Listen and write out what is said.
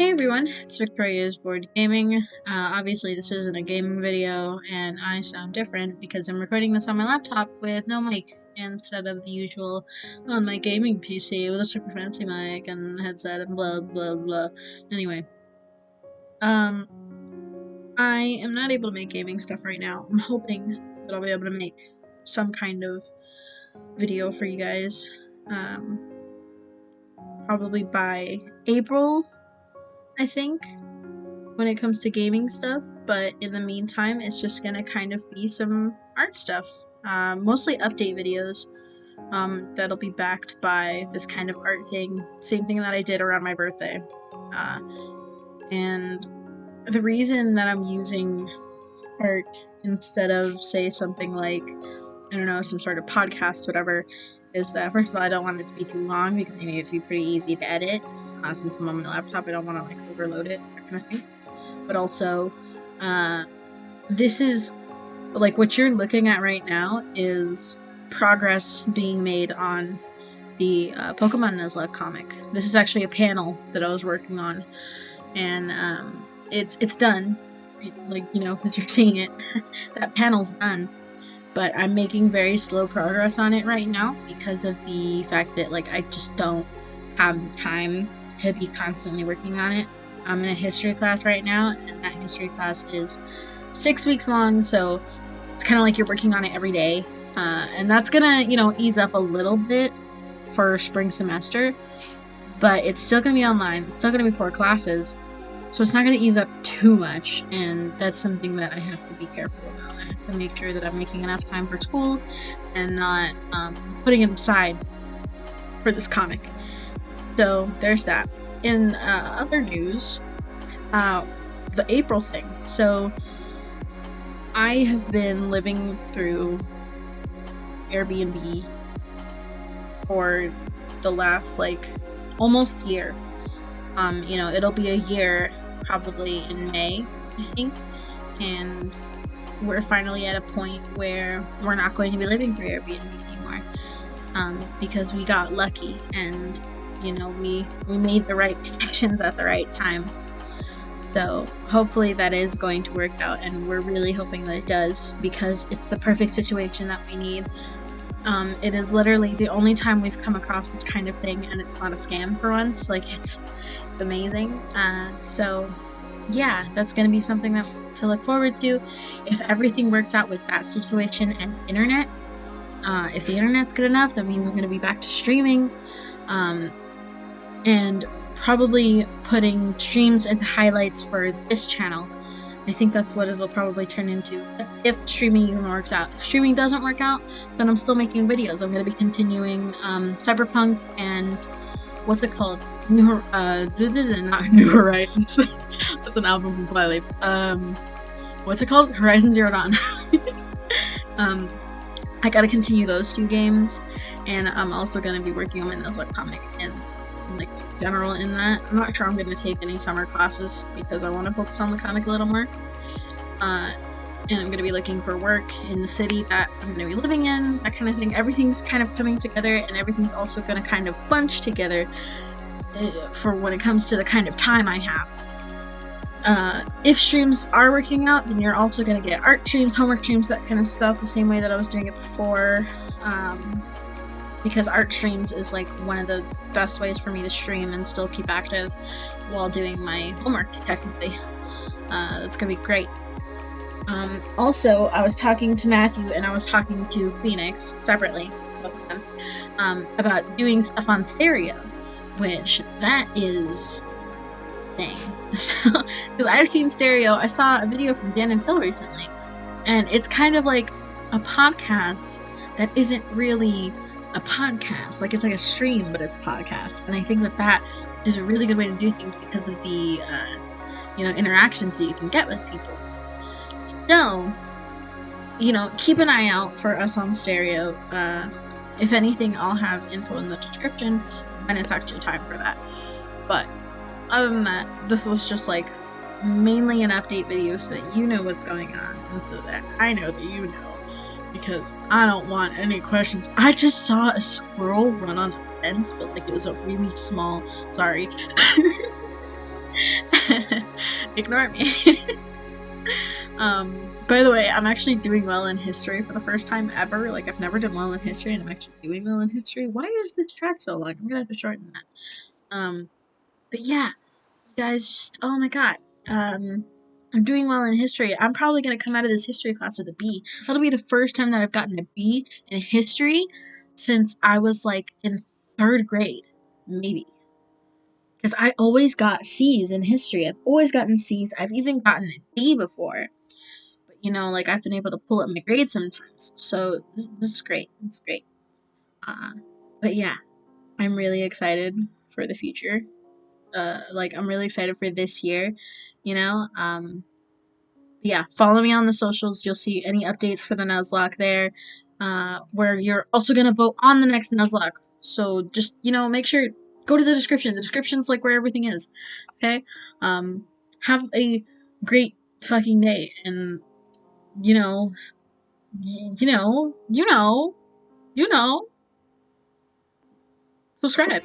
Hey everyone, it's Victoria's Board Gaming. Obviously this isn't a gaming video, and I sound different because I'm recording this on my laptop with no mic instead of the usual on my gaming PC with a super fancy mic and headset and blah blah blah. Anyway, I am not able to make gaming stuff right now. I'm hoping that I'll be able to make some kind of video for you guys, probably by April, I think, when it comes to gaming stuff, but in the meantime it's just gonna kind of be some art stuff, mostly update videos that'll be backed by this kind of art thing, same thing that I did around my birthday. And the reason that I'm using art instead of, say, something like, I don't know, some sort of podcast, whatever, is that first of all I don't want it to be too long because I need it to be pretty easy to edit. Since I'm on my laptop, I don't want to like overload it, that kind of thing. But also, this is, like, what you're looking at right now is progress being made on the Pokemon Nuzlocke comic. This is actually a panel that I was working on, and it's done, like, you know, that you're seeing it. That panel's done, but I'm making very slow progress on it right now because of the fact that, like, I just don't have the time to be constantly working on it. I'm in a history class right now, and that history class is 6 weeks long, so it's kind of like you're working on it every day. And that's gonna, you know, ease up a little bit for spring semester, but it's still gonna be online. It's still gonna be 4 classes, so it's not gonna ease up too much, and that's something that I have to be careful about. I have to make sure that I'm making enough time for school and not putting it aside for this comic. So there's that. In other news, the April thing. So I have been living through Airbnb for the last, like, almost year. You know, it'll be a year probably in May, I think, and we're finally at a point where we're not going to be living through Airbnb anymore, because we got lucky, and you know, we made the right connections at the right time. So hopefully that is going to work out, and we're really hoping that it does, because it's the perfect situation that we need. It is literally the only time we've come across this kind of thing, and it's not a scam for once. Like, it's amazing. So yeah, that's going to be something that to look forward to. If everything works out with that situation and internet, if the internet's good enough, that means I'm going to be back to streaming. And probably putting streams into highlights for this channel. I think that's what it'll probably turn into, if streaming even works out. If streaming doesn't work out, then I'm still making videos. I'm going to be continuing Cyberpunk and, what's it called? Not New Horizons. That's an album from Twilight. What's it called? Horizon Zero Dawn. I gotta continue those 2 games, and I'm also going to be working on my Nuzlocke comic and, like, general in that. I'm not sure I'm going to take any summer classes because I want to focus on the comic a little more. And I'm going to be looking for work in the city that I'm going to be living in, that kind of thing. Everything's kind of coming together, and everything's also going to kind of bunch together for when it comes to the kind of time I have. If streams are working out, then you're also going to get art streams, homework streams, that kind of stuff, the same way that I was doing it before. Because art streams is, like, one of the best ways for me to stream and still keep active while doing my homework, technically. That's gonna be great. Also, I was talking to Matthew and I was talking to Phoenix separately, both of them, about doing stuff on stereo, which that is thing. Because I've seen stereo. I saw a video from Dan and Phil recently, and it's kind of like a podcast that isn't really a podcast. Like, it's like a stream, but it's a podcast, and I think that that is a really good way to do things because of the you know, interactions that you can get with people. So, you know, keep an eye out for us on stereo. If anything, I'll have info in the description when it's actually time for that. But other than that, this was just, like, mainly an update video so that you know what's going on, and so that I know that you know, because I don't want any questions. I just saw a squirrel run on a fence, but, like, it was a really small, sorry. Ignore me. By the way, I'm actually doing well in history for the first time ever. Like, I've never done well in history, and I'm actually doing well in history. Why is this track so long? I'm gonna have to shorten that. But yeah, you guys, just oh my god. I'm doing well in history. I'm probably gonna come out of this history class with a B. That'll be the first time that I've gotten a B in history since I was like in 3rd grade, maybe. Because I always got C's in history. I've always gotten C's. I've even gotten a D before. But you know, like I've been able to pull up my grades sometimes. So this is great. It's great. Uh, but yeah, I'm really excited for the future. Like I'm really excited for this year. You know, yeah, follow me on the socials. You'll see any updates for the Nuzlocke there, where you're also gonna vote on the next Nuzlocke. So just make sure go to the description. The description's like where everything is. Okay. Have a great fucking day, and you know, you know, you know, you know, subscribe.